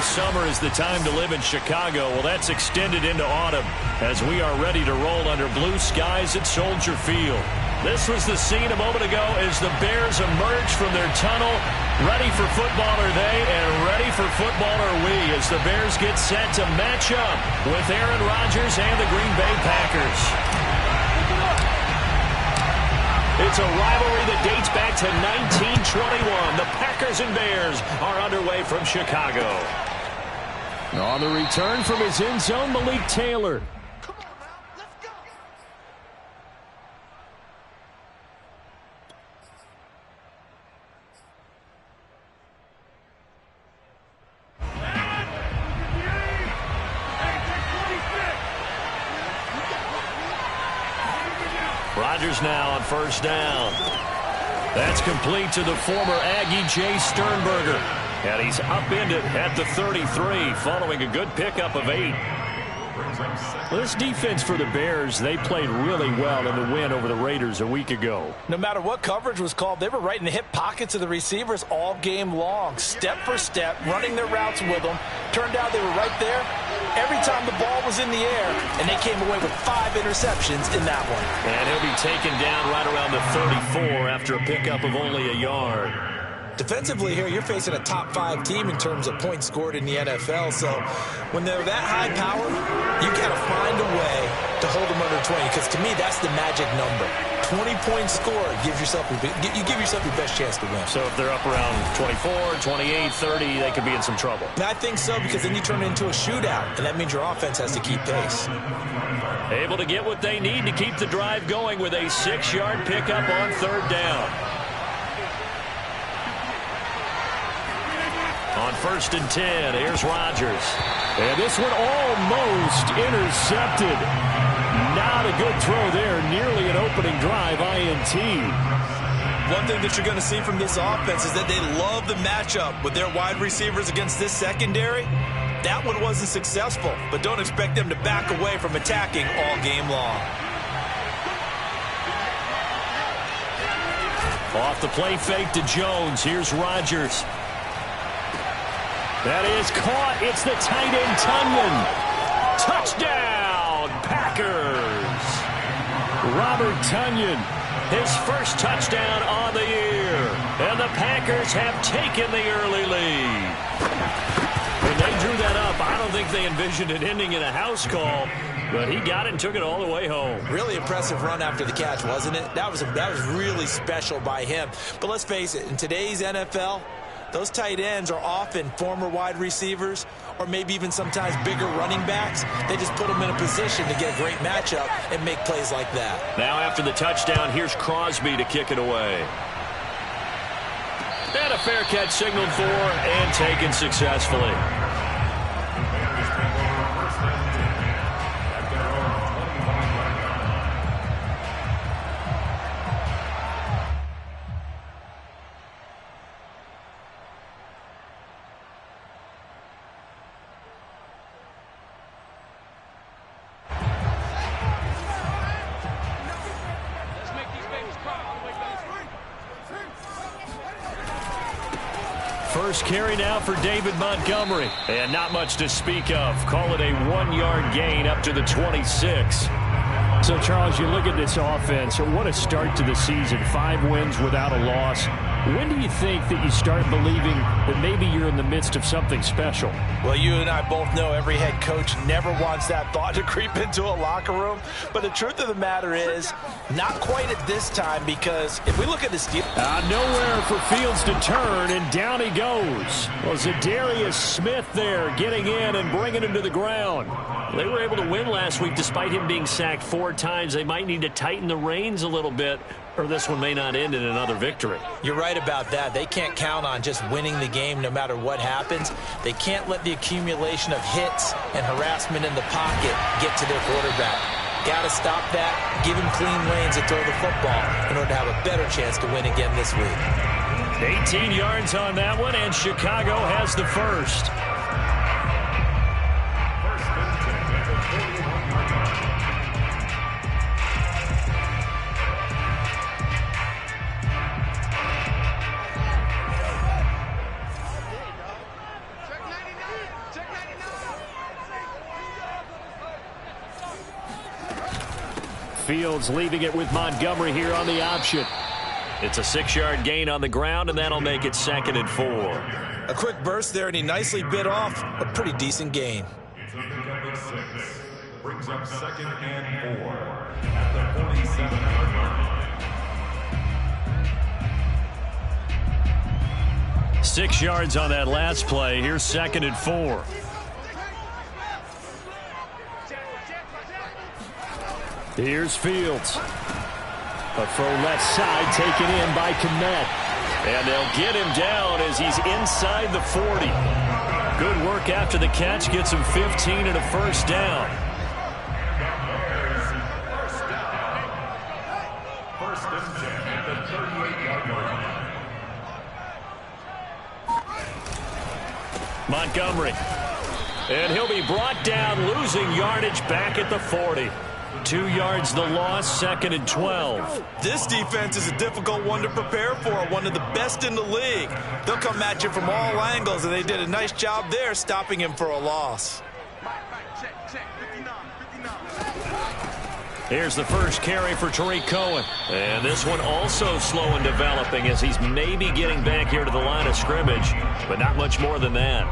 summer is the time to live in Chicago. Well, that's extended into autumn as we are ready to roll under blue skies at Soldier Field. This was the scene a moment ago as the Bears emerge from their tunnel. Ready for football are they, and ready for football are we as the Bears get set to match up with Aaron Rodgers and the Green Bay Packers. It's a rivalry that dates back to 1921. The Packers and Bears are underway from Chicago. On the return from his end zone, Malik Taylor. Rodgers now on first down. That's complete to the former Aggie Jay Sternberger. And he's upended at the 33 following a good pickup of 8. Well, this defense for the Bears, they played really well in the win over the Raiders a week ago. No matter what coverage was called, they were right in the hip pockets of the receivers all game long. Step for step, running their routes with them. Turned out they were right there every time the ball was in the air, and they came away with 5 interceptions in that one. And he'll be taken down right around the 34 after a pickup of only a yard. Defensively here, you're facing a top 5 team in terms of points scored in the NFL. So when they're that high powered, you got to find a way to hold them under 20. Because to me, that's the magic number. 20-point score gives yourself you give yourself your best chance to win. So if they're up around 24, 28, 30, they could be in some trouble. And I think so, because then you turn it into a shootout, and that means your offense has to keep pace. Able to get what they need to keep the drive going with a 6-yard pickup on third down. On first and 10, here's Rodgers. And this one almost intercepted. Not a good throw there. Nearly an opening drive, INT. One thing that you're going to see from this offense is that they love the matchup with their wide receivers against this secondary. That one wasn't successful, but don't expect them to back away from attacking all game long. Off the play fake to Jones. Here's Rodgers. That is caught. It's the tight end, Tonyan. Touchdown, Packers. Robert Tonyan. His first touchdown on the year. And the Packers have taken the early lead. When they drew that up, I don't think they envisioned it ending in a house call. But he got it and took it all the way home. Really impressive run after the catch, wasn't it? That was really special by him. But let's face it, in today's NFL, those tight ends are often former wide receivers or maybe even sometimes bigger running backs. They just put them in a position to get a great matchup and make plays like that. Now after the touchdown, here's Crosby to kick it away. And a fair catch signaled for and taken successfully. First carry now for David Montgomery. And not much to speak of. Call it a 1-yard gain up to the 26. So, Charles, you look at this offense, what a start to the season. 5 wins without a loss. When do you think that you start believing that maybe you're in the midst of something special? Well, you and I both know every head coach never wants that thought to creep into a locker room. But the truth of the matter is, not quite at this time, because if we look at this deal... Nowhere for Fields to turn, and down he goes. Well, Zadarius Smith there getting in and bringing him to the ground. They were able to win last week despite him being sacked 4 times. They might need to tighten the reins a little bit, or this one may not end in another victory. You're right about that. They can't count on just winning the game no matter what happens. They can't let the accumulation of hits and harassment in the pocket get to their quarterback. Got to stop that, give him clean lanes to throw the football in order to have a better chance to win again this week. 18 yards on that one, and Chicago has the first. Fields leaving it with Montgomery here on the option. It's a 6-yard gain on the ground, and that'll make it 2nd and 4. A quick burst there, and he nicely bit off a pretty decent gain. It's a pickup of 6. Brings up 2nd and 4 at the 47-yard line. 6 yards on that last play. Here's 2nd and 4. Here's Fields. A throw left side taken in by Kmet. And they'll get him down as he's inside the 40. Good work after the catch. Gets him 15 and a first down. First and 10 at the 38-yard line. Montgomery. And he'll be brought down, losing yardage back at the 40. 2 yards the loss, 2nd and 12. This defense is a difficult one to prepare for, one of the best in the league. They'll come at you from all angles, and they did a nice job there stopping him for a loss. Here's the first carry for Tariq Cohen. And this one also slow in developing as he's maybe getting back here to the line of scrimmage, but not much more than that.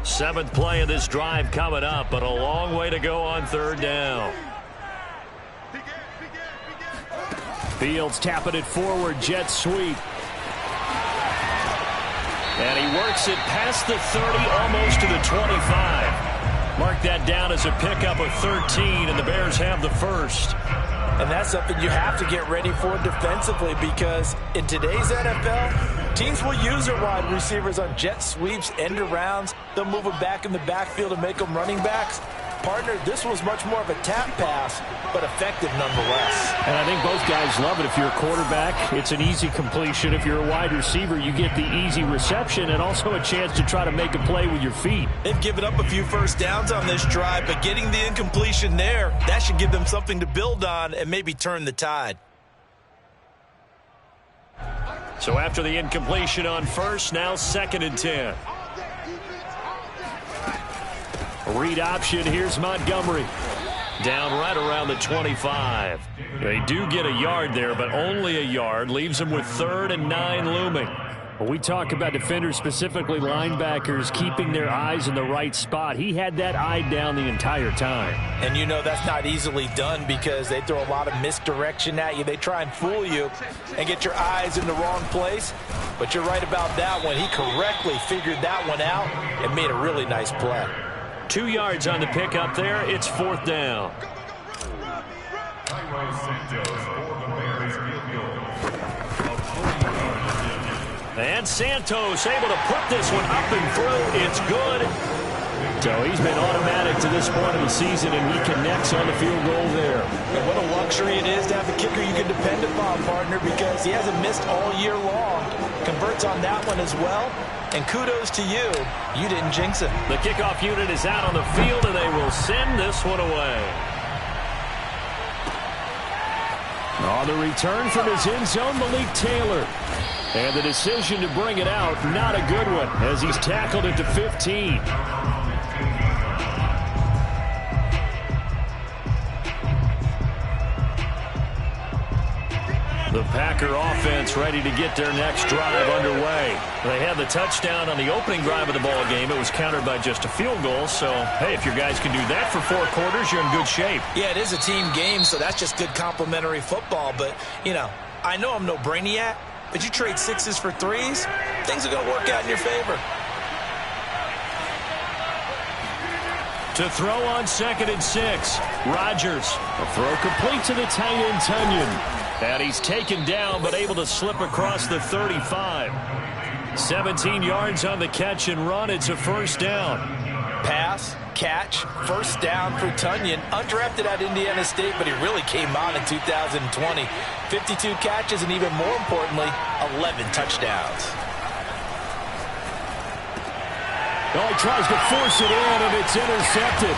Seventh play of this drive coming up, but a long way to go on 3rd down. Fields tapping it forward, jet sweep. And he works it past the 30, almost to the 25. Mark that down as a pickup of 13, and the Bears have the first. And that's something you have to get ready for defensively, because in today's NFL, teams will use their wide receivers on jet sweeps, end arounds. They'll move them back in the backfield and make them running backs. Partner, this was much more of a tap pass, but effective nonetheless. And I think both guys love it. If you're a quarterback, it's an easy completion. If you're a wide receiver, you get the easy reception and also a chance to try to make a play with your feet. They've given up a few first downs on this drive, but getting the incompletion there, that should give them something to build on and maybe turn the tide. So after the incompletion on first, now 2nd and 10. Read option, here's Montgomery. Down right around the 25. They do get a yard there, but only a yard. Leaves them with 3rd and 9 looming. When we talk about defenders, specifically linebackers, keeping their eyes in the right spot, he had that eye down the entire time. And you know that's not easily done because they throw a lot of misdirection at you. They try and fool you and get your eyes in the wrong place. But you're right about that one. He correctly figured that one out and made a really nice play. 2 yards on the pickup there. It's 4th down. And Santos able to put this one up and through. It's good. So he's been automatic to this point of the season, and he connects on the field goal there. And what a luxury it is to have a kicker you can depend upon, partner, because he hasn't missed all year long. Converts on that one as well. And kudos to you. You didn't jinx it. The kickoff unit is out on the field, and they will send this one away. On the return from his end zone, Malik Taylor. And the decision to bring it out, not a good one, as he's tackled it to 15. The Packer offense ready to get their next drive underway. They had the touchdown on the opening drive of the ball game. It was countered by just a field goal. So, hey, if your guys can do that for 4 quarters, you're in good shape. Yeah, it is a team game, so that's just good complimentary football. But, you know, I know I'm no brainiac, but you trade 6s for 3s, things are going to work out in your favor. To throw on 2nd and 6, Rodgers. A throw complete to the tight end, Tonyan. And he's taken down, but able to slip across the 35. 17 yards on the catch and run. It's a 1st down. Pass, catch, 1st down for Tonyan. Undrafted at Indiana State, but he really came on in 2020. 52 catches, and even more importantly, 11 touchdowns. Oh, he tries to force it in, and it's intercepted.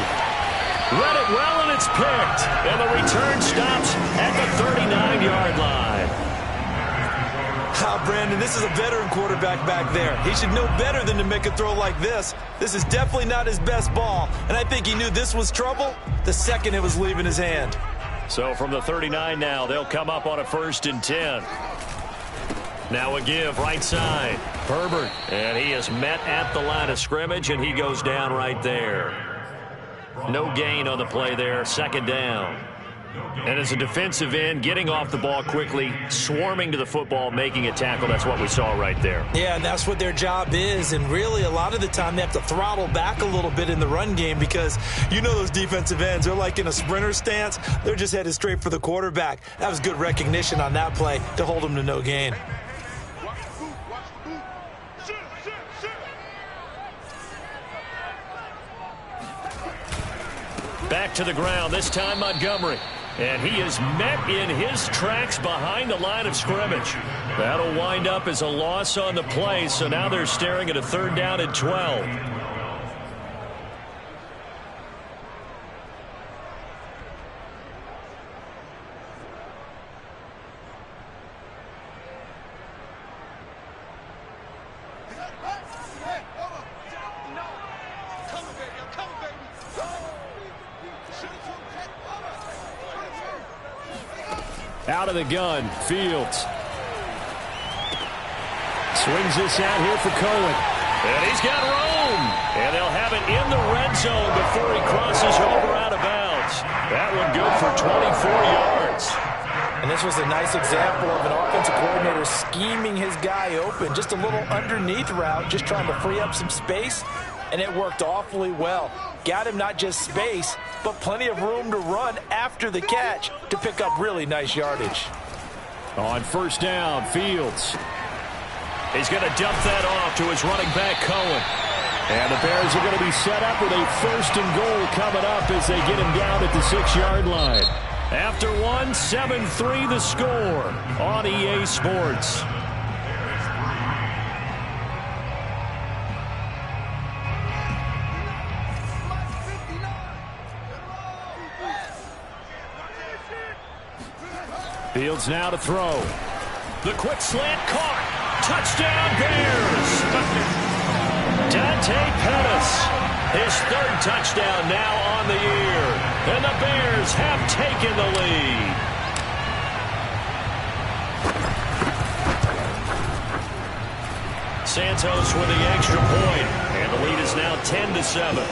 Read it well, and it's picked. And the return stops at the 39-yard line. Now, Brandon, this is a veteran quarterback back there. He should know better than to make a throw like this. This is definitely not his best ball, and I think he knew this was trouble the second it was leaving his hand. So from the 39 now, they'll come up on a 1st and 10. Now a give right side. Herbert. And he is met at the line of scrimmage, and he goes down right there. No gain on the play there. 2nd down. And as a defensive end, getting off the ball quickly, swarming to the football, making a tackle, that's what we saw right there. Yeah, and that's what their job is. And really, a lot of the time, they have to throttle back a little bit in the run game because you know those defensive ends, they're like in a sprinter stance. They're just headed straight for the quarterback. That was good recognition on that play to hold them to no gain. Back to the ground, this time Montgomery. And he is met in his tracks behind the line of scrimmage. That'll wind up as a loss on the play, so now they're staring at a 3rd down and 12. Out of the gun, Fields. Swings this out here for Cohen. And he's got room. And they'll have it in the red zone before he crosses over out of bounds. That one good for 24 yards. And this was a nice example of an offensive coordinator scheming his guy open. Just a little underneath route, just trying to free up some space. And it worked awfully well. Got him not just space, but plenty of room to run after the catch to pick up really nice yardage. On 1st down, Fields. He's going to dump that off to his running back, Cohen. And the Bears are going to be set up with a 1st and goal coming up as they get him down at the 6-yard line. After 7-3 the score on EA Sports. Fields now to throw. The quick slant caught. Touchdown Bears. Dante Pettis. His 3rd touchdown now on the year. And the Bears have taken the lead. Santos with the extra point. And the lead is now 10-7.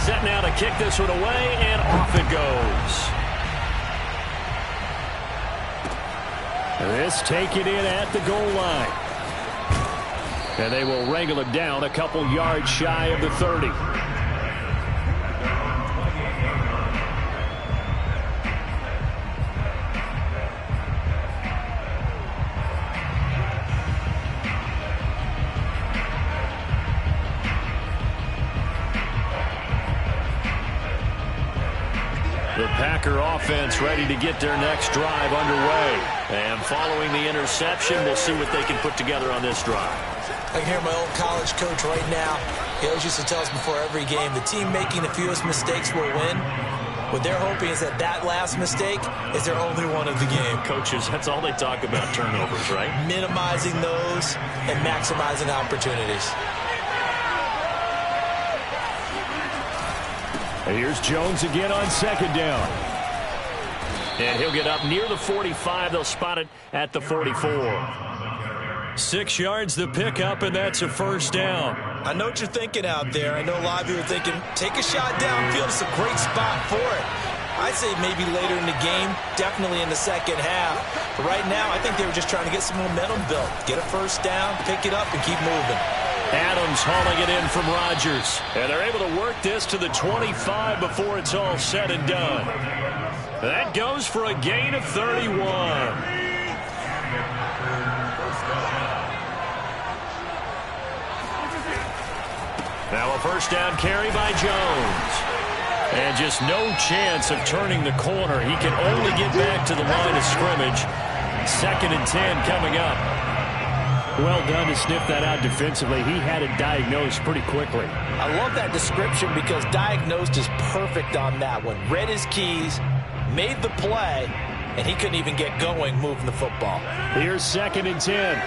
Set now to kick this one away, and off it goes. This taken in at the goal line. And they will wrangle it down a couple yards shy of the 30. The Packer offense ready to get their next drive underway. And following the interception, we'll see what they can put together on this drive. I can hear my old college coach right now. He always used to tell us before every game, the team making the fewest mistakes will win. What they're hoping is that last mistake is their only one of the game. Coaches, that's all they talk about, turnovers, right? Minimizing those and maximizing opportunities. Here's Jones again on 2nd down. And he'll get up near the 45. They'll spot it at the 44. 6 yards the pickup, and that's a 1st down. I know what you're thinking out there. I know a lot of you are thinking, take a shot downfield. It's a great spot for it. I'd say maybe later in the game, definitely in the 2nd half. But right now, I think they were just trying to get some momentum built. Get a 1st down, pick it up, and keep moving. Adams hauling it in from Rodgers. And they're able to work this to the 25 before it's all said and done. That goes for a gain of 31. Now a 1st down carry by Jones. And just no chance of turning the corner. He can only get back to the line of scrimmage. 2nd and 10 coming up. Well done to sniff that out defensively. He had it diagnosed pretty quickly. I love that description because diagnosed is perfect on that one. Read his keys, made the play, and he couldn't even get going moving the football. Here's 2nd and 10.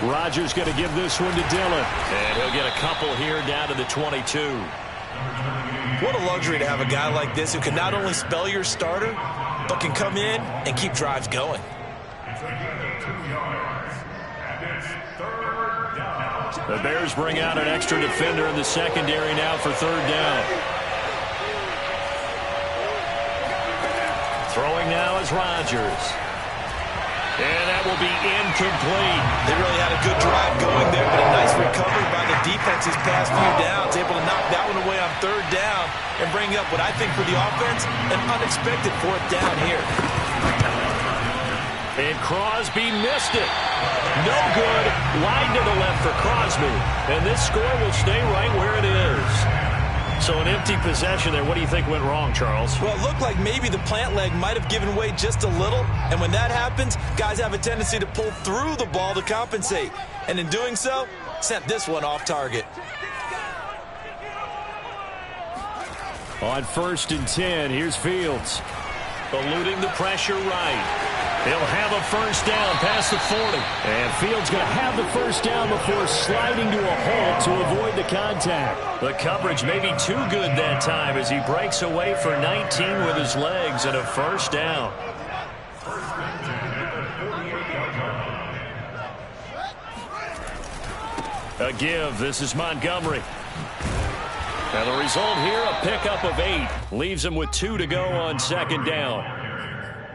Rodgers going to give this one to Dillon. And he'll get a couple here down to the 22. What a luxury to have a guy like this who can not only spell your starter, but can come in and keep drives going. The Bears bring out an extra defender in the secondary now for 3rd down. Throwing now is Rodgers. And that will be incomplete. They really had a good drive going there, but a nice recovery by the defense these past few downs. Able to knock that one away on 3rd down and bring up what I think for the offense, an unexpected 4th down here. And Crosby missed it. No good. Wide to the left for Crosby. And this score will stay right where it is. So an empty possession there. What do you think went wrong, Charles? Well, it looked like maybe the plant leg might have given way just a little. And when that happens, guys have a tendency to pull through the ball to compensate. And in doing so, sent this one off target. On 1st and 10, here's Fields. Eluding the pressure right. He'll have a 1st down past the 40. And Fields going to have the 1st down before sliding to a halt to avoid the contact. The coverage may be too good that time as he breaks away for 19 with his legs and a 1st down. A give. This is Montgomery. And the result here, a pickup of 8. Leaves him with 2 to go on 2nd down.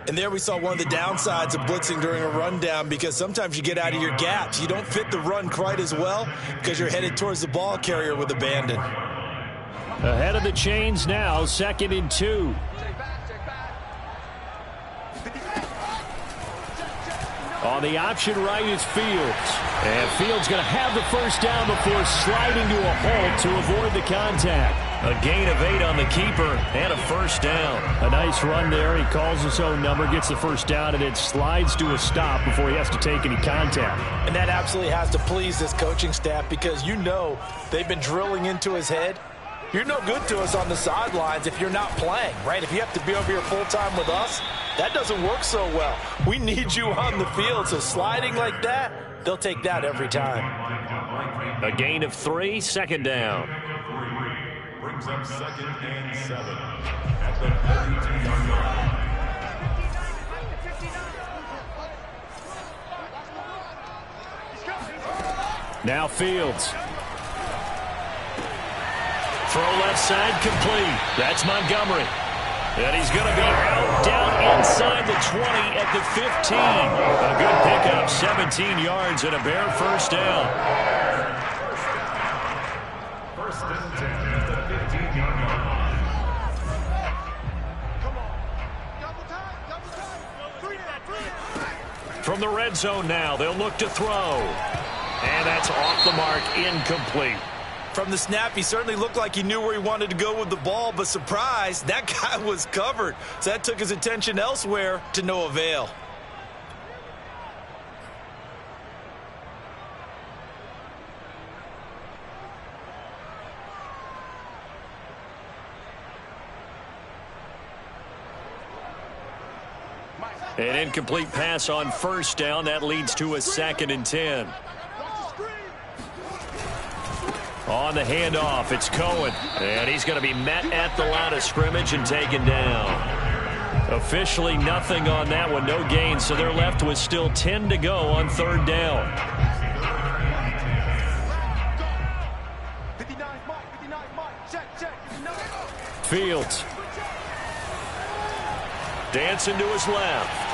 And there we saw one of the downsides of blitzing during a rundown, because sometimes you get out of your gaps. You don't fit the run quite as well because you're headed towards the ball carrier with abandon. Ahead of the chains now, 2nd and 2. On the option right is Fields. And Fields going to have the 1st down before sliding to a halt to avoid the contact. A gain of 8 on the keeper and a 1st down. A nice run there. He calls his own number, gets the 1st down, and then slides to a stop before he has to take any contact. And that absolutely has to please this coaching staff, because you know they've been drilling into his head. You're no good to us on the sidelines if you're not playing, right? If you have to be over here full-time with us, that doesn't work so well. We need you on the field, so sliding like that, they'll take that every time. A gain of 3, 2nd down. Brings up 2nd and 7 at the 32-yard line. Now Fields. Throw left side complete. That's Montgomery. And he's going to be out down inside the 20 at the 15. A good pickup, 17 yards and a Bear 1st down. 1st and 10 at the 15-yard line. From the red zone now, they'll look to throw. And that's off the mark, incomplete. From the snap, he certainly looked like he knew where he wanted to go with the ball, but surprise, that guy was covered. So that took his attention elsewhere to no avail. An incomplete pass on 1st down. That leads to a 2nd and 10. On the handoff, it's Cohen. And he's going to be met at the line of scrimmage and taken down. Officially nothing on that one, no gain. So they're left with still 10 to go on 3rd down. Fields. Dancing to his left.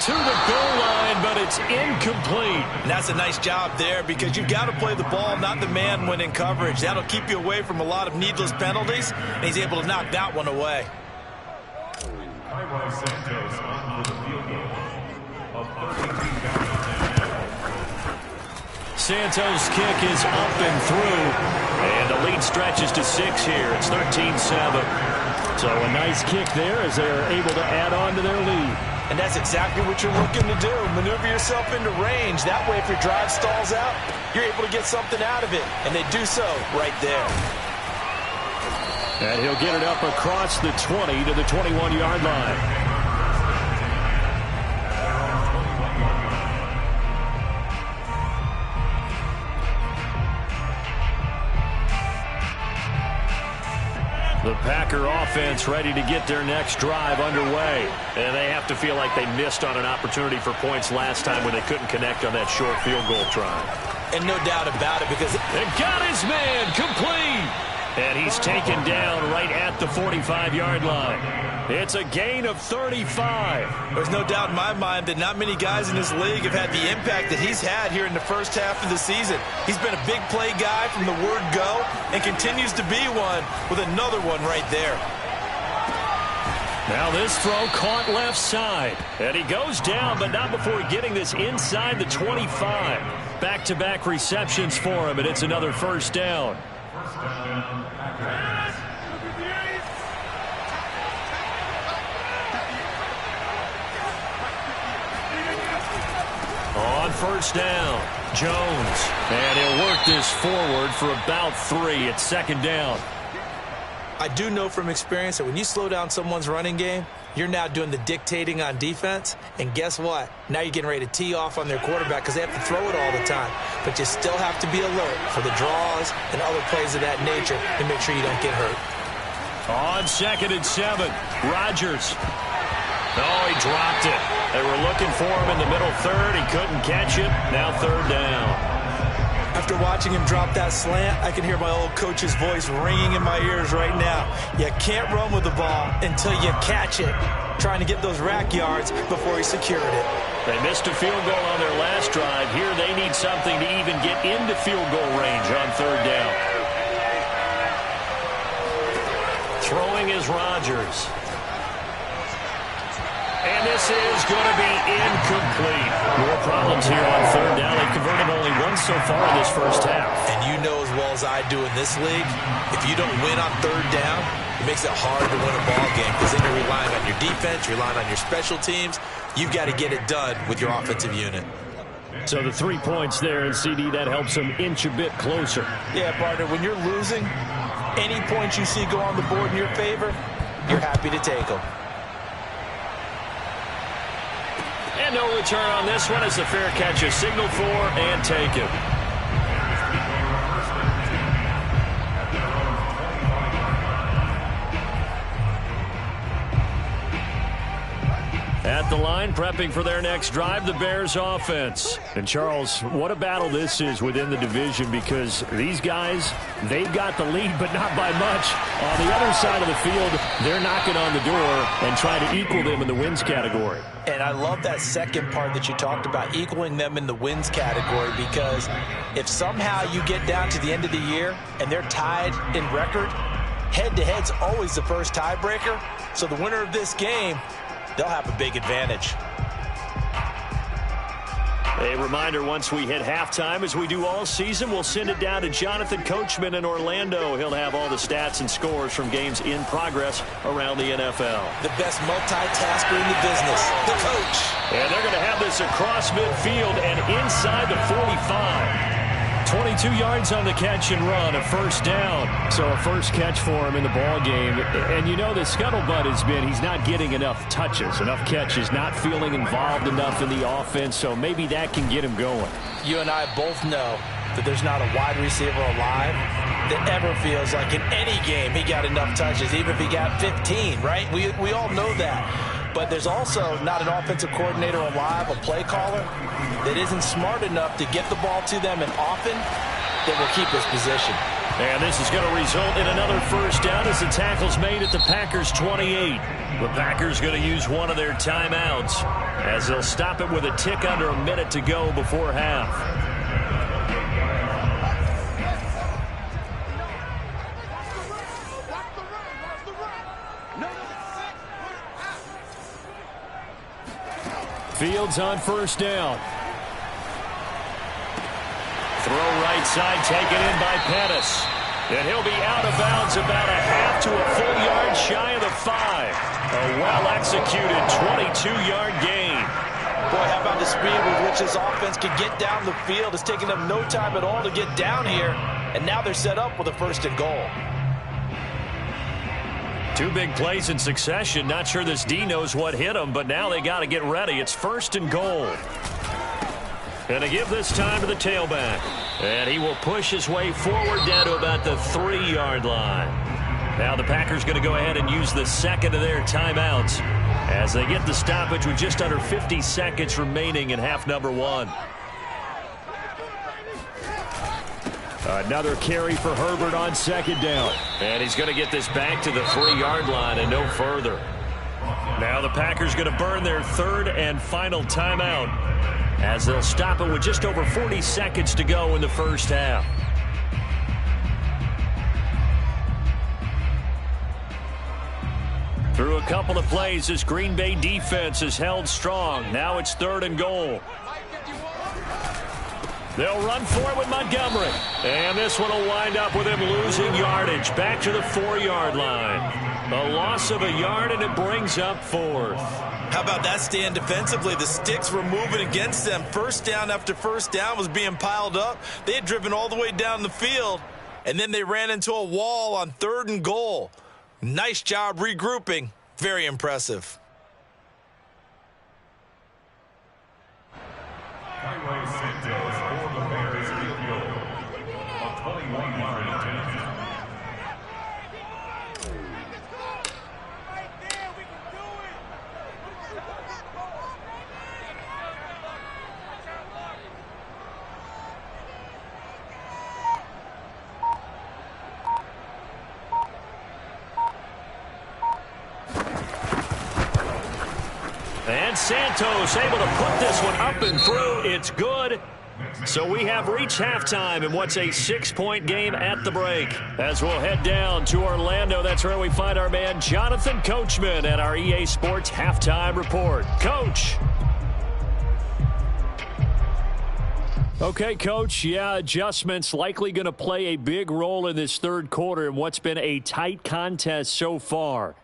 To the goal line, but it's incomplete. And that's a nice job there, because you've got to play the ball, not the man when in coverage. That'll keep you away from a lot of needless penalties, and he's able to knock that one away. Santos on for the field goal of 32 yards. Santos' kick is up and through, and the lead stretches to 6 here. It's 13-7. So a nice kick there as they're able to add on to their lead. And that's exactly what you're looking to do. Maneuver yourself into range. That way, if your drive stalls out, you're able to get something out of it. And they do so right there. And he'll get it up across the 20 to the 21-yard line. The Packer offense ready to get their next drive underway. And they have to feel like they missed on an opportunity for points last time when they couldn't connect on that short field goal try. And no doubt about it, because they got his man complete. And he's taken down right at the 45-yard line. It's a gain of 35. There's no doubt in my mind that not many guys in this league have had the impact that he's had here in the first half of the season. He's been a big play guy from the word go and continues to be one with another one right there. Now this throw caught left side. And he goes down, but not before getting this inside the 25. Back-to-back receptions for him, and it's another first down. On first down, Jones. And he'll work this forward for about 3. It's second down. I do know from experience that when you slow down someone's running game, you're now doing the dictating on defense. And guess what? Now you're getting ready to tee off on their quarterback because they have to throw it all the time. But you still have to be alert for the draws and other plays of that nature to make sure you don't get hurt. On 2nd and 7, Rodgers. Oh, he dropped it. They were looking for him in the middle third. He couldn't catch it. Now third down. After watching him drop that slant, I can hear my old coach's voice ringing in my ears right now. You can't run with the ball until you catch it. Trying to get those rack yards before he secured it. They missed a field goal on their last drive. Here they need something to even get into field goal range on third down. Throwing is Rodgers. And this is going to be incomplete. More problems here on third down. They've converted only once so far in this first half. And you know as well as I do in this league, if you don't win on third down, it makes it hard to win a ball game because then you're relying on your defense, you're relying on your special teams. You've got to get it done with your offensive unit. So the 3 points there, and CD, that helps them inch a bit closer. Yeah, partner, when you're losing, any points you see go on the board in your favor, you're happy to take them. And no return on this one as the fair catch is signaled for and taken. At the line, prepping for their next drive, the Bears offense. And Charles, what a battle this is within the division because these guys, they've got the lead, but not by much. On the other side of the field, they're knocking on the door and trying to equal them in the wins category. And I love that second part that you talked about, equaling them in the wins category, because if somehow you get down to the end of the year and they're tied in record, head-to-head's always the first tiebreaker. So the winner of this game, they'll have a big advantage. A reminder, once we hit halftime, as we do all season, we'll send it down to Jonathan Coachman in Orlando. He'll have all the stats and scores from games in progress around the NFL. The best multitasker in the business, the coach. And they're going to have this across midfield and inside the 45. 22 yards on the catch and run, a first down. So a first catch for him in the ball game. And you know the scuttlebutt has been he's not getting enough touches, enough catches, not feeling involved enough in the offense. So maybe that can get him going. You and I both know that there's not a wide receiver alive that ever feels like in any game he got enough touches, even if he got 15, right? We all know that. But there's also not an offensive coordinator alive, a play caller, that isn't smart enough to get the ball to them and often that will keep his position. And this is going to result in another first down as the tackle's made at the Packers' 28. The Packers going to use one of their timeouts as they'll stop it with a tick under a minute to go before half. Fields on first down. Throw right side, taken in by Pettis. And he'll be out of bounds about a half to a full yard shy of the 5. A well-executed 22-yard gain. Boy, how about the speed with which this offense can get down the field? It's taking them no time at all to get down here. And now they're set up with a 1st and goal. 2 big plays in succession. Not sure this D knows what hit them, but now they got to get ready. It's 1st and goal. And to give this time to the tailback. And he will push his way forward down to about the 3-yard line. Now the Packers going to go ahead and use the second of their timeouts as they get the stoppage with just under 50 seconds remaining in half number 1. Another carry for Herbert on 2nd down. And he's going to get this back to the 3-yard line and no further. Now the Packers going to burn their 3rd and final timeout as they'll stop it with just over 40 seconds to go in the first half. Through a couple of plays, this Green Bay defense is held strong. Now it's 3rd and goal. They'll run for it with Montgomery. And this one will wind up with him losing yardage back to the 4-yard line. A loss of a yard, and it brings up 4th. How about that stand defensively? The sticks were moving against them. 1st down after 1st down was being piled up. They had driven all the way down the field, and then they ran into a wall on 3rd and goal. Nice job regrouping. Very impressive. Highway Santos for the Bears field goal. A 21-yard attempt. And Santos able to put this one up and through. It's good. So we have reached halftime in what's a 6-point game at the break. As we'll head down to Orlando, that's where we find our man Jonathan Coachman at our EA Sports Halftime Report. Coach. Okay, Coach, yeah, adjustments likely going to play a big role in this 3rd quarter in what's been a tight contest so far.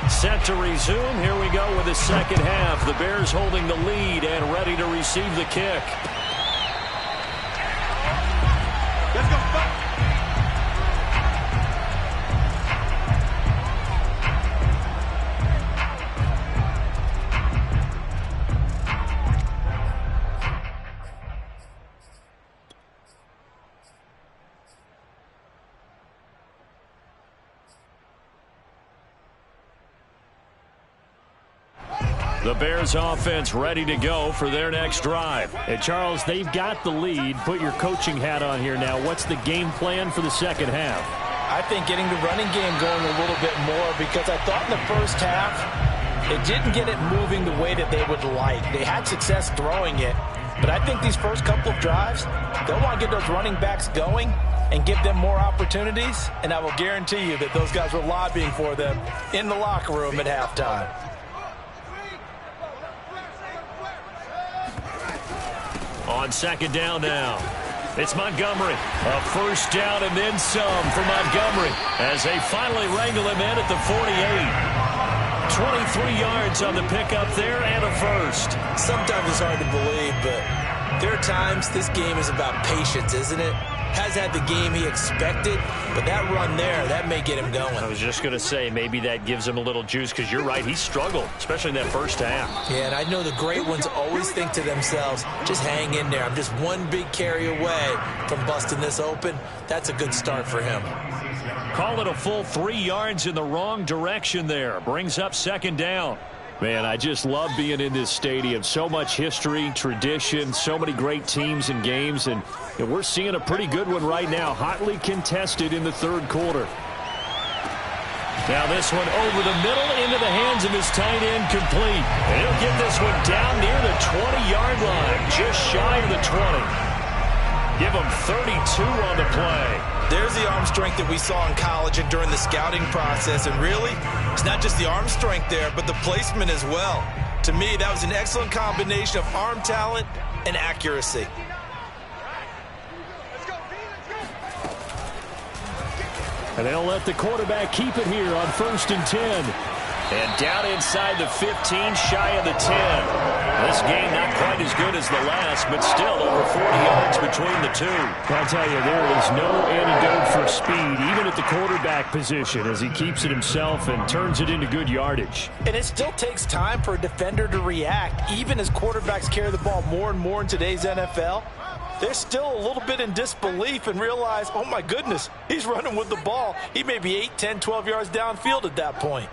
Set to resume. Here we go with the second half. The Bears holding the lead and ready to receive the kick. Let's go. The Bears offense ready to go for their next drive. And Charles, they've got the lead. Put your coaching hat on here now. What's the game plan for the second half? I think getting the running game going a little bit more, because I thought in the first half it didn't get it moving the way that they would like. They had success throwing it, but I think these first couple of drives, they'll want to get those running backs going and give them more opportunities, and I will guarantee you that those guys were lobbying for them in the locker room at halftime. On second down now, it's Montgomery. A 1st down and then some for Montgomery as they finally wrangle him in at the 48. 23 yards on the pickup there and a 1st. Sometimes it's hard to believe, but there are times this game is about patience, isn't it? Has had the game he expected, but that run there, that may get him going. I was just going to say, maybe that gives him a little juice, because you're right, he struggled, especially in that first half. Yeah, and I know the great ones always think to themselves, just hang in there. I'm just one big carry away from busting this open. That's a good start for him. Call it a full 3 yards in the wrong direction there. Brings up second down. Man, I just love being in this stadium. So much history, tradition, so many great teams and games, and we're seeing a pretty good one right now, hotly contested in the 3rd quarter. Now this one over the middle into the hands of his tight end, complete. And he'll get this one down near the 20-yard line, just shy of the 20. Give him 32 on the play. There's the arm strength that we saw in college and during the scouting process. And really, it's not just the arm strength there, but the placement as well. To me, that was an excellent combination of arm talent and accuracy. And they'll let the quarterback keep it here on 1st and 10. And down inside the 15, shy of the 10. This game not quite as good as the last, but still over 40 yards between the two. I'll tell you, there is no antidote for speed, even at the quarterback position, as he keeps it himself and turns it into good yardage. And it still takes time for a defender to react, even as quarterbacks carry the ball more and more in today's NFL. They're still a little bit in disbelief and realize, oh my goodness, he's running with the ball. He may be 8, 10, 12 yards downfield at that point.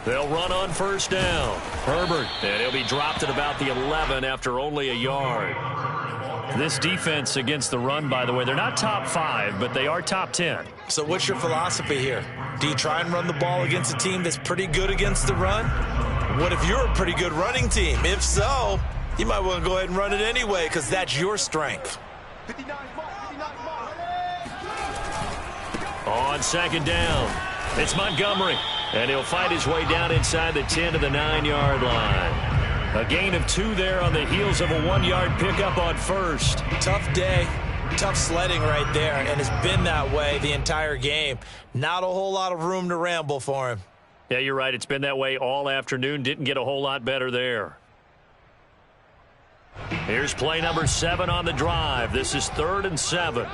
They'll run on 1st down. Herbert, and he'll be dropped at about the 11 after only a yard. This defense against the run, by the way, they're not top 5, but they are top 10. So what's your philosophy here? Do you try and run the ball against a team that's pretty good against the run? What if you're a pretty good running team? If so, you might want to go ahead and run it anyway because that's your strength. On 2nd down, it's Montgomery. And he'll fight his way down inside the 10 to the 9-yard line. A gain of 2 there on the heels of a 1-yard pickup on 1st. Tough day, tough sledding right there, and it's been that way the entire game. Not a whole lot of room to ramble for him. Yeah, you're right. It's been that way all afternoon. Didn't get a whole lot better there. Here's play number 7 on the drive. This is 3rd and 7.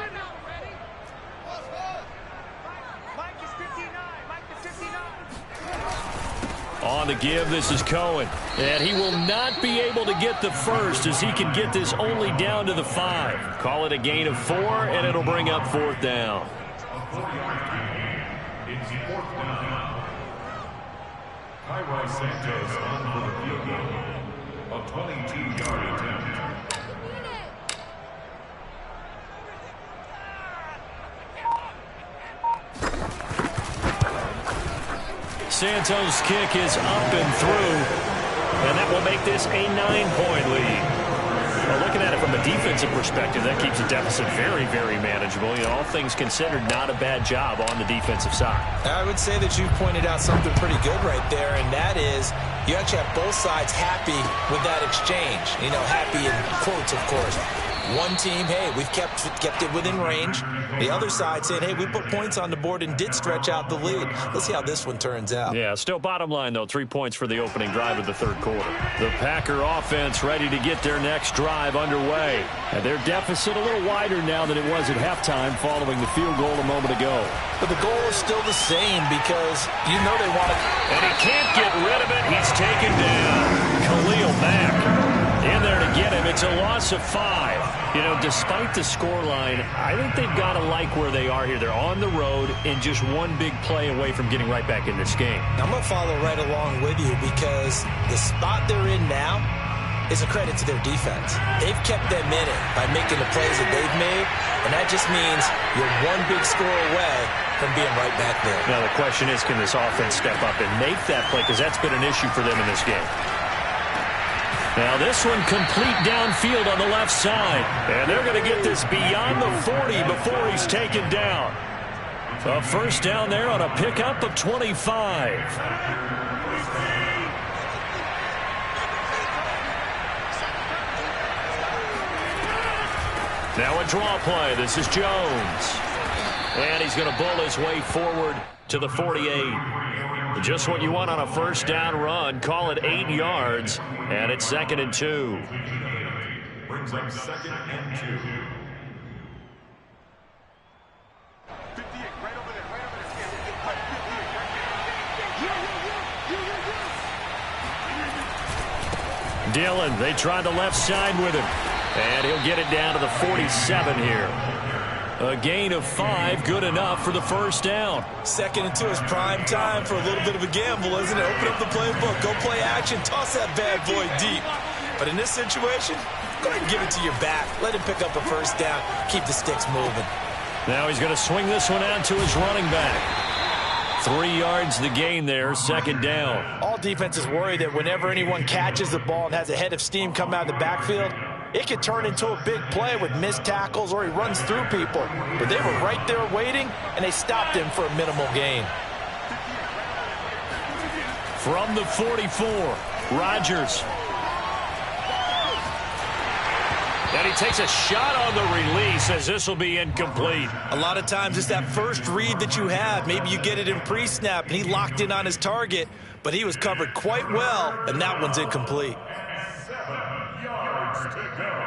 On the give, this is Cohen. And he will not be able to get the first as he can get this only down to the 5. Call it a gain of 4, and it'll bring up 4th down. It's 4th down. Cairo Santos on for the field goal. A 22-yard attempt. Santos' kick is up and through, and that will make this a 9-point lead. Well, looking at it from a defensive perspective, that keeps the deficit very, very manageable. You know, all things considered, not a bad job on the defensive side. I would say that you've pointed out something pretty good right there, and that is you actually have both sides happy with that exchange. You know, happy in quotes, of course. One team, hey, we've kept it within range. The other side saying, hey, we put points on the board and did stretch out the lead. Let's see how this one turns out. Yeah, still bottom line, though, 3 points for the opening drive of the 3rd quarter. The Packer offense ready to get their next drive underway. And their deficit a little wider now than it was at halftime following the field goal a moment ago. But the goal is still the same because you know they want to. And he can't get rid of it. He's taken down. Khalil Mack in there to get him. It's a loss of 5. You know, despite the scoreline, I think they've got to like where they are here. They're on the road and just one big play away from getting right back in this game. I'm going to follow right along with you because the spot they're in now is a credit to their defense. They've kept them in it by making the plays that they've made, and that just means you're one big score away from being right back there. Now, the question is, can this offense step up and make that play? Because that's been an issue for them in this game. Now this one complete downfield on the left side. And they're going to get this beyond the 40 before he's taken down. A 1st down there on a pickup of 25. Now a draw play. This is Jones. And he's going to bull his way forward to the 48. Just what you want on a 1st down run. Call it 8 yards. And it's 2nd and 2. Brings up 2nd and 2. Dillon, they tried the left side with him. And he'll get it down to the 47 here. A gain of 5, good enough for the 1st down. 2nd and 2 is prime time for a little bit of a gamble, isn't it? Open up the playbook, go play action, toss that bad boy deep. But in this situation, go ahead and give it to your back. Let him pick up a 1st down, keep the sticks moving. Now he's going to swing this one out to his running back. 3 yards the gain there, second down. All defenses worry that whenever anyone catches the ball and has a head of steam come out of the backfield, it could turn into a big play with missed tackles or he runs through people. But they were right there waiting, and they stopped him for a minimal gain. From the 44, Rodgers. And he takes a shot on the release as this will be incomplete. A lot of times it's that first read that you have. Maybe you get it in pre-snap, and he locked in on his target, but he was covered quite well, and that one's incomplete. 7 yards to go.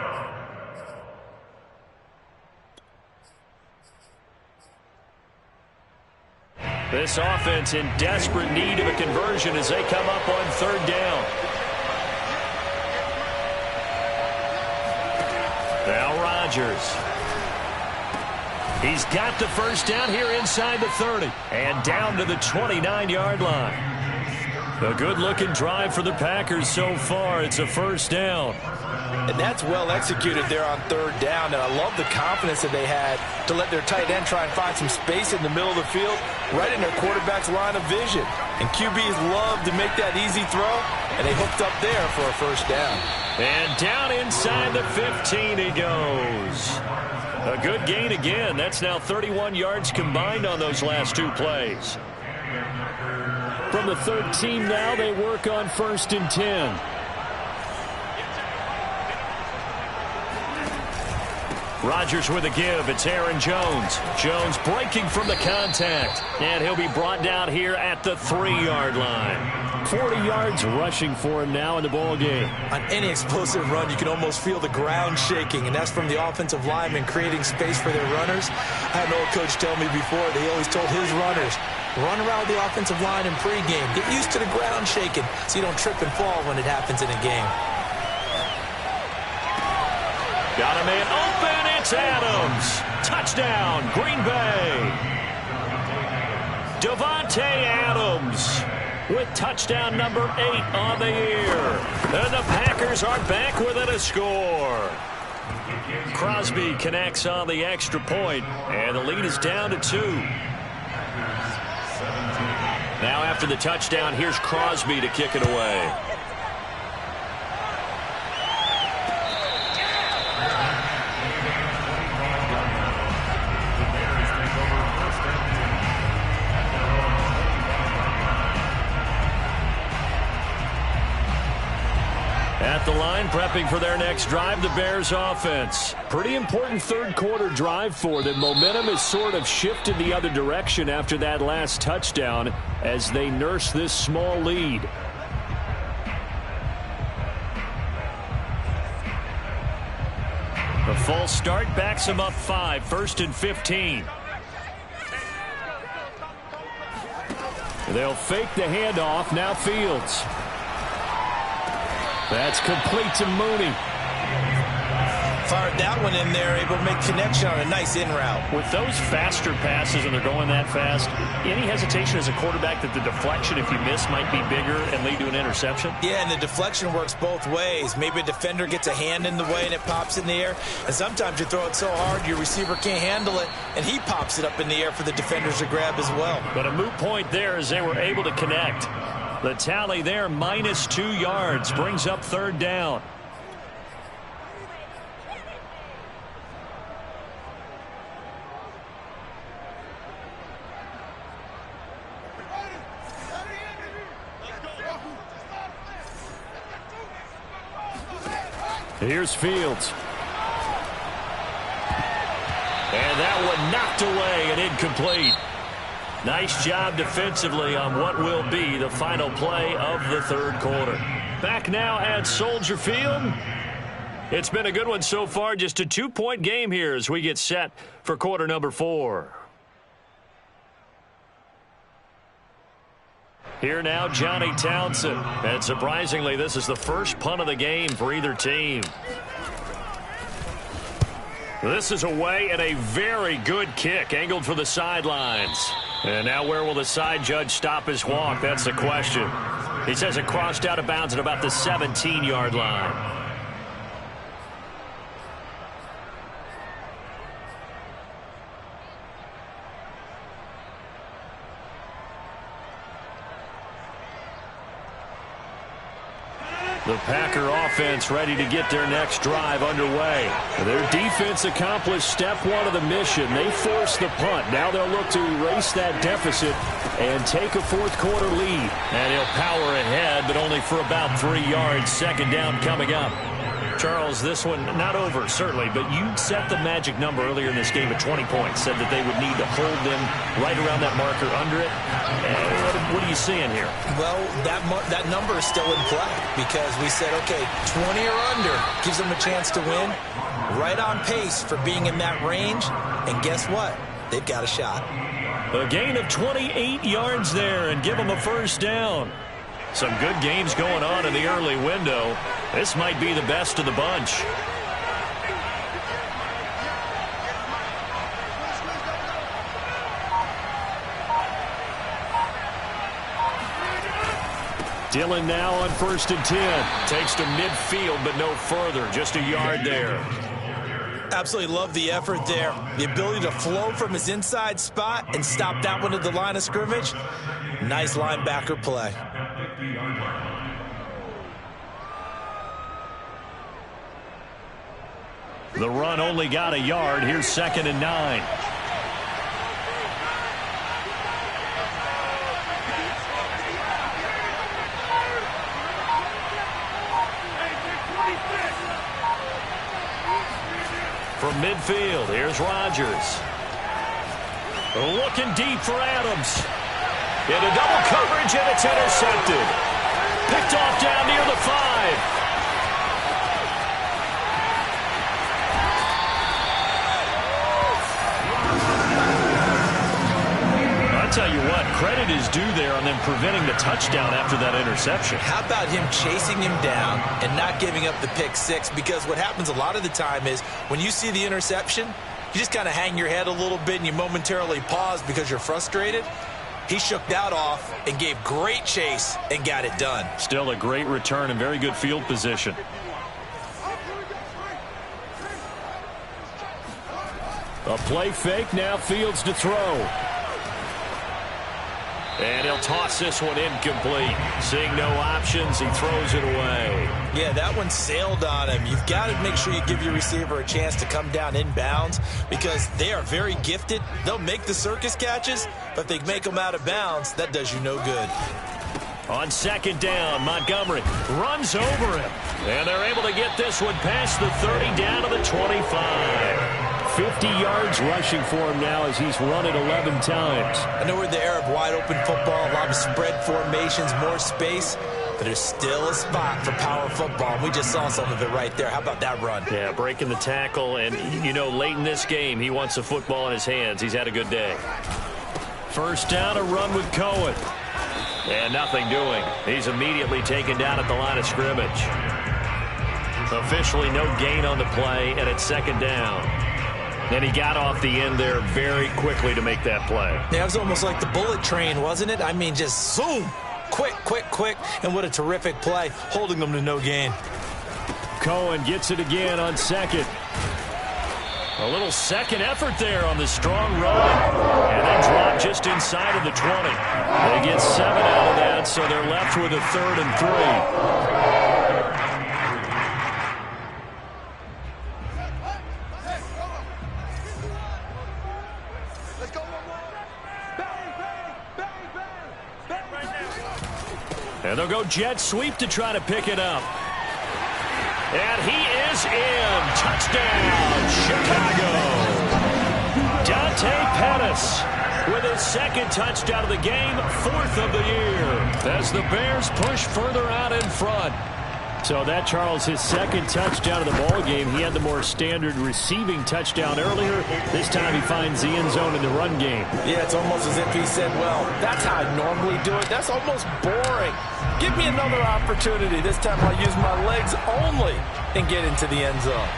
This offense in desperate need of a conversion as they come up on third down. Now Rodgers. He's got the first down here inside the 30 and down to the 29-yard line. A good-looking drive for the Packers so far. It's a first down. And that's well executed there on third down, and I love the confidence that they had to let their tight end try and find some space in the middle of the field, right in their quarterback's line of vision. And QBs love to make that easy throw, and they hooked up there for a first down. And down inside the 15 he goes. A good gain again. That's now 31 yards combined on those last 2 plays. From the 13 now, they work on 1st and 10. Rodgers with a give. It's Aaron Jones. Jones breaking from the contact. And he'll be brought down here at the 3-yard line. 40 yards rushing for him now in the ball game. On any explosive run, you can almost feel the ground shaking, and that's from the offensive linemen creating space for their runners. I had an old coach tell me before, they always told his runners, run around the offensive line in pregame. Get used to the ground shaking so you don't trip and fall when it happens in a game. Got a man open. It's Adams. Touchdown, Green Bay. Davante Adams with touchdown number 8 on the year. And the Packers are back within a score. Crosby connects on the extra point, and the lead is down to 2. Now after the touchdown, here's Crosby to kick it away. At the line, prepping for their next drive, the Bears offense. Pretty important third quarter drive for them. Momentum has sort of shifted the other direction after that last touchdown as they nurse this small lead. The false start backs them up 5, 1st and 15. They'll fake the handoff. Now Fields. That's complete to Mooney. Fired that one in there, able to make connection on a nice in route. With those faster passes and they're going that fast, any hesitation as a quarterback that the deflection, if you miss, might be bigger and lead to an interception? Yeah, and the deflection works both ways. Maybe a defender gets a hand in the way and it pops in the air. And sometimes you throw it so hard your receiver can't handle it, and he pops it up in the air for the defenders to grab as well. But a moot point there as they were able to connect. The tally there, minus 2 yards, brings up third down. Here's Fields. And that one knocked away and incomplete. Nice job defensively on what will be the final play of the third quarter. Back now at Soldier Field. It's been a good one so far. Just a 2-point game here as we get set for quarter number 4. Here now, Johnny Townsend. And surprisingly, this is the first punt of the game for either team. This is away and a very good kick, angled for the sidelines. And now where will the side judge stop his walk? That's the question. He says it crossed out of bounds at about the 17-yard line. The Packer offense ready to get their next drive underway. Their defense accomplished step one of the mission. They forced the punt. Now they'll look to erase that deficit and take a fourth-quarter lead. And he'll power ahead, but only for about 3 yards. Second down coming up. Charles, this one not over, certainly, but you set the magic number earlier in this game at 20 points, said that they would need to hold them right around that marker under it. What are you seeing here? Well, that number is still in play because we said, okay, 20 or under gives them a chance to win. Right on pace for being in that range, and guess what? They've got a shot. A gain of 28 yards there and give them a first down. Some good games going on in the early window. This might be the best of the bunch. Dillon now on 1st and 10. Takes to midfield, but no further. Just a yard there. Absolutely love the effort there. The ability to flow from his inside spot and stop that one at the line of scrimmage. Nice linebacker play. The run only got a yard. Here's 2nd and 9. From midfield, here's Rodgers. Looking deep for Adams. Into double coverage, and it's intercepted. Picked off down near the 5. Tell you what, credit is due there on them preventing the touchdown after that interception. How about him chasing him down and not giving up the pick six? Because what happens a lot of the time is when you see the interception, you just kind of hang your head a little bit and you momentarily pause because you're frustrated. He shook that off and gave great chase and got it done. Still a great return and very good field position. A play fake, now Fields to throw. And he'll toss this one incomplete. Seeing no options, he throws it away. Yeah, that one sailed on him. You've got to make sure you give your receiver a chance to come down inbounds because they are very gifted. They'll make the circus catches, but if they make them out of bounds, that does you no good. On 2nd down, Montgomery runs over him. And they're able to get this one past the 30 down to the 25. 50 yards rushing for him now as he's run it 11 times. I know we're in the era of wide-open football, a lot of spread formations, more space, but there's still a spot for power football. We just saw some of it right there. How about that run? Yeah, breaking the tackle, and, you know, late in this game, he wants the football in his hands. He's had a good day. First down, a run with Cohen. And nothing doing. He's immediately taken down at the line of scrimmage. Officially no gain on the play, and it's 2nd down. And he got off the end there very quickly to make that play. Yeah, it was almost like the bullet train, wasn't it? I mean, just zoom. Quick, quick, quick. And what a terrific play, holding them to no gain. Cohen gets it again on 2nd. A little second effort there on the strong run. And then drop just inside of the 20. They get 7 out of that, so they're left with a 3rd and 3. And they'll go jet sweep to try to pick it up. And he is in. Touchdown, Chicago. Dante Pettis with his 2nd touchdown of the game, 4th of the year, as the Bears push further out in front. So that, Charles, his 2nd touchdown of the ball game. He had the more standard receiving touchdown earlier. This time he finds the end zone in the run game. Yeah, it's almost as if he said, well, that's how I normally do it. That's almost boring. Give me another opportunity. This time I'll use my legs only and get into the end zone.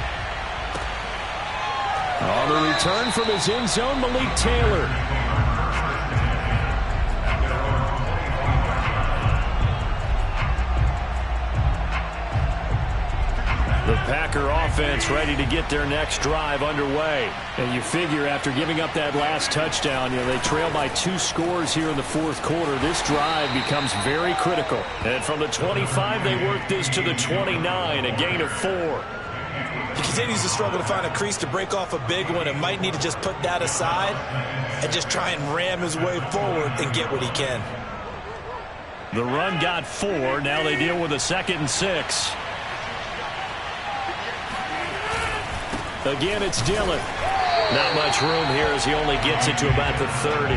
On the return from his end zone, Malik Taylor. The Packer offense ready to get their next drive underway. And you figure after giving up that last touchdown, they trail by 2 scores here in the fourth quarter. This drive becomes very critical. And from the 25, they work this to the 29, a gain of 4. He continues to struggle to find a crease to break off a big one and might need to just put that aside and just try and ram his way forward and get what he can. The run got 4. Now they deal with a 2nd and 6. Again, it's Dillon. Not much room here as he only gets it to about the 30.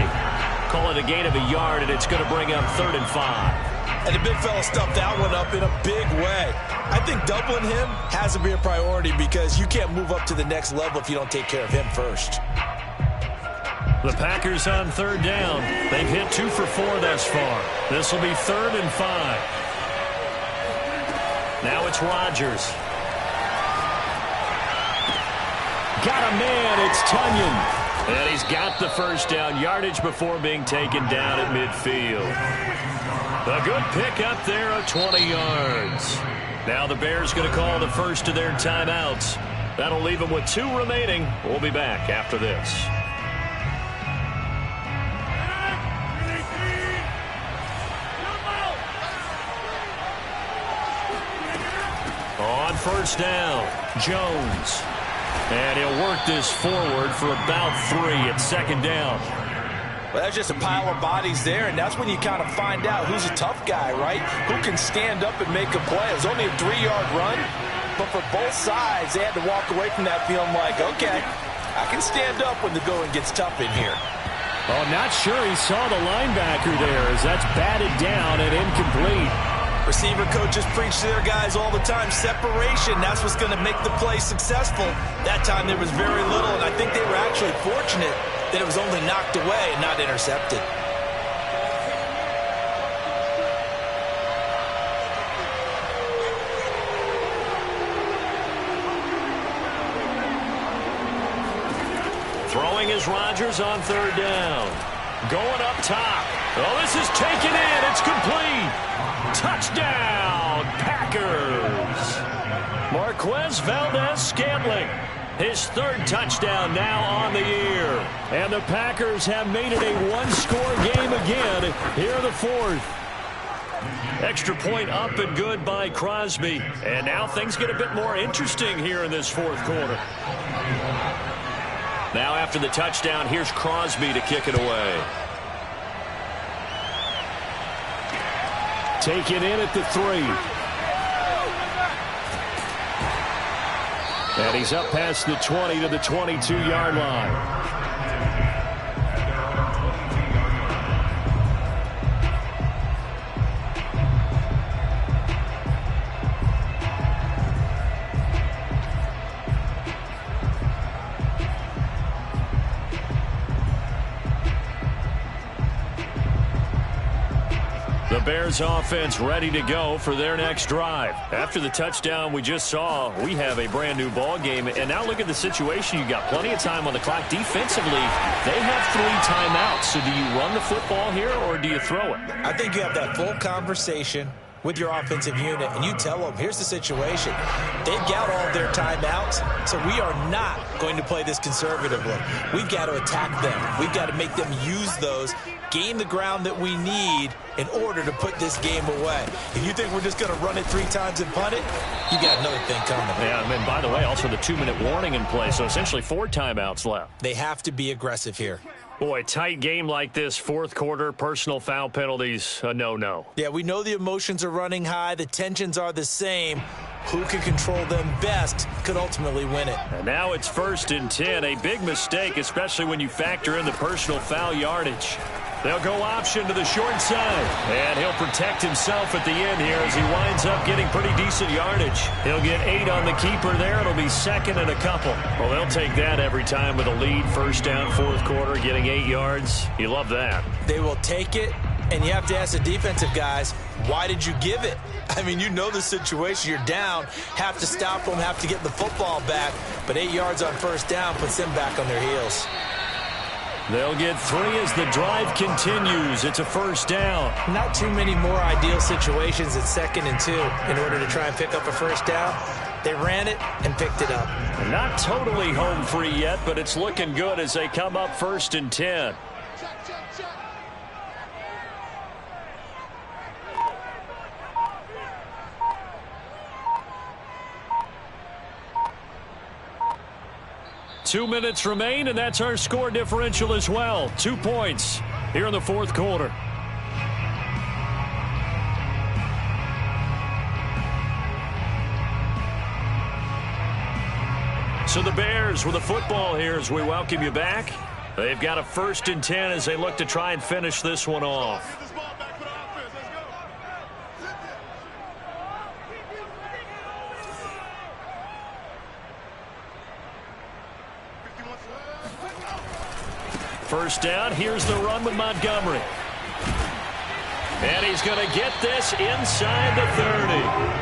Call it a gain of a yard, and it's going to bring up 3rd and 5. And the big fella stuffed that one up in a big way. I think doubling him has to be a priority because you can't move up to the next level if you don't take care of him first. The Packers on 3rd down. They've hit 2 for 4 thus far. This will be 3rd and 5. Now it's Rodgers. Got a man, it's Tonyan. And he's got the first down yardage before being taken down at midfield. A good pick up there of 20 yards. Now the Bears going to call the first of their timeouts. That'll leave them with 2 remaining. We'll be back after this. On 1st down, Jones. And he'll work this forward for about 3 at 2nd down. Well, that's just a pile of bodies there, and that's when you kind of find out who's a tough guy, right? Who can stand up and make a play. It was only a 3-yard run, but for both sides, they had to walk away from that feeling like, okay, I can stand up when the going gets tough in here. Oh, not sure he saw the linebacker there as that's batted down and incomplete. Receiver coaches preach to their guys all the time. Separation, that's what's going to make the play successful. That time there was very little, and I think they were actually fortunate that it was only knocked away and not intercepted. Throwing is Rodgers on 3rd down. Going up top. Oh, this is taken in. It's complete. Touchdown, Packers. Marquez Valdes-Scantling. His 3rd touchdown now on the year. And the Packers have made it a 1-score game again here in the 4th. Extra point up and good by Crosby. And now things get a bit more interesting here in this 4th quarter. Now after the touchdown, here's Crosby to kick it away. Taken in at the 3. And he's up past the 20 to the 22-yard line. The Bears offense ready to go for their next drive. After the touchdown we just saw, we have a brand new ball game. And now look at the situation. You got plenty of time on the clock. Defensively, they have 3 timeouts. So do you run the football here or do you throw it? I think you have that full conversation with your offensive unit, and you tell them, here's the situation. They've got all their timeouts, so we are not going to play this conservatively. We've got to attack them. We've got to make them use those, gain the ground that we need in order to put this game away. If you think we're just going to run it 3 times and punt it, you got another thing coming. Yeah, and by the way, also the 2-minute warning in play, so essentially 4 timeouts left. They have to be aggressive here. Boy, tight game like this, 4th quarter, personal foul penalties, a no-no. Yeah, we know the emotions are running high. The tensions are the same. Who can control them best could ultimately win it. And now it's 1st and 10, a big mistake, especially when you factor in the personal foul yardage. They'll go option to the short side. And he'll protect himself at the end here as he winds up getting pretty decent yardage. He'll get 8 on the keeper there. It'll be 2nd and a couple. Well, they'll take that every time with a lead. 1st down, 4th quarter, getting 8 yards. You love that. They will take it, and you have to ask the defensive guys, why did you give it? I mean, you know the situation. You're down, have to stop them, have to get the football back. But 8 yards on 1st down puts them back on their heels. They'll get 3 as the drive continues. It's a 1st down. Not too many more ideal situations at 2nd and 2 in order to try and pick up a 1st down. They ran it and picked it up. Not totally home free yet, but it's looking good as they come up 1st and 10. Two minutes remain, and that's our score differential as well. 2 points here in the fourth quarter. So the Bears with the football here as we welcome you back. They've got a 1st and 10 as they look to try and finish this one off. First down, here's the run with Montgomery. And he's going to get this inside the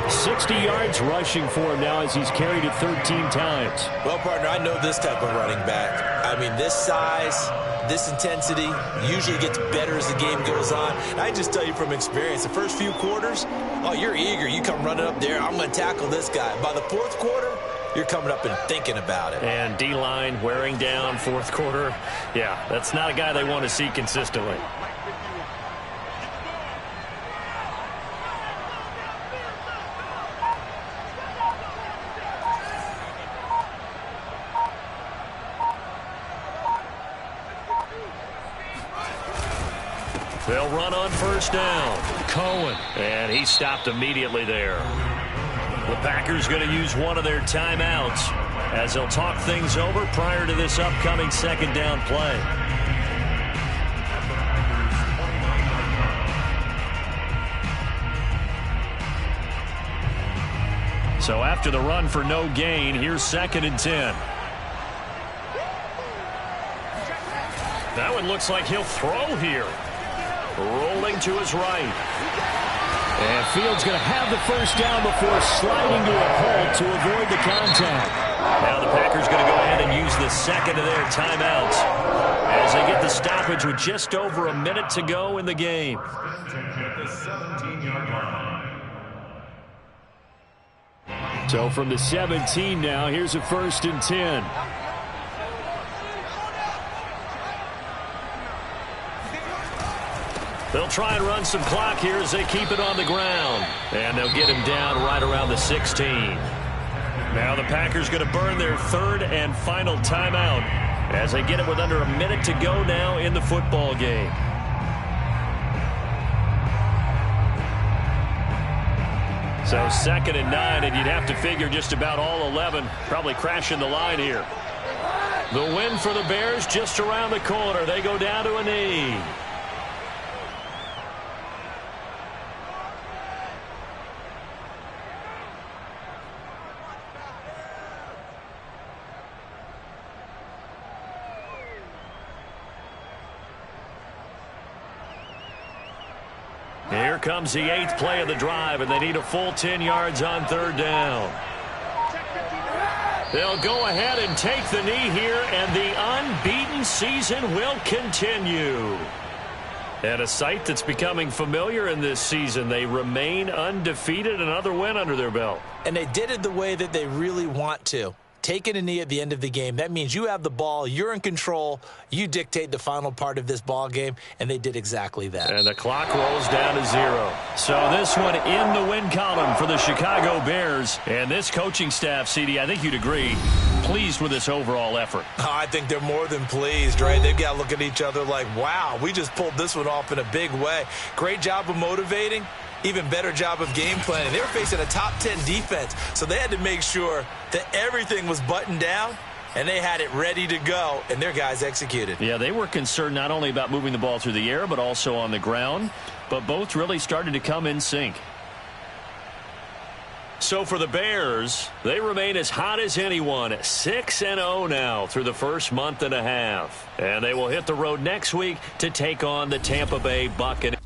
30. 60 yards rushing for him now as he's carried it 13 times. Well, partner, I know this type of running back. I mean, this size, this intensity usually gets better as the game goes on. And I just tell you from experience, the first few quarters, oh, you're eager. You come running up there, I'm going to tackle this guy. By the fourth quarter, you're coming up and thinking about it. And D-line wearing down fourth quarter. Yeah, that's not a guy they want to see consistently. They'll run on first down. Cohen. And he stopped immediately there. The Packers going to use one of their timeouts as they'll talk things over prior to this upcoming second down play. So after the run for no gain, here's 2nd and 10. That one looks like he'll throw here. Rolling to his right. And Fields going to have the first down before sliding to a hole to avoid the contact. Now the Packers going to go ahead and use the second of their timeouts as they get the stoppage with just over a minute to go in the game. So from the 17 now, here's a 1st and 10. They'll try and run some clock here as they keep it on the ground. And they'll get him down right around the 16. Now the Packers going to burn their 3rd and final timeout as they get it with under a minute to go now in the football game. So 2nd and 9, and you'd have to figure just about all 11 probably crashing the line here. The win for the Bears just around the corner. They go down to a knee. Here comes the 8th play of the drive, and they need a full 10 yards on 3rd down. They'll go ahead and take the knee here, and the unbeaten season will continue. And a sight that's becoming familiar in this season. They remain undefeated, another win under their belt. And they did it the way that they really want to. Taking a knee at the end of the game, that means you have the ball, you're in control, you dictate the final part of this ball game, and they did exactly that. And the clock rolls down to 0. So this one in the win column for the Chicago Bears. And this coaching staff, CD, I think you'd agree, pleased with this overall effort. Oh, I think they're more than pleased, right? They've got to look at each other like, wow, we just pulled this one off in a big way. Great job of motivating. Even better job of game planning. They were facing a top 10 defense, so they had to make sure that everything was buttoned down, and they had it ready to go, and their guys executed. Yeah, they were concerned not only about moving the ball through the air, but also on the ground, but both really started to come in sync. So for the Bears, they remain as hot as anyone, 6-0 now through the first month and a half. And they will hit the road next week to take on the Tampa Bay Buccaneers.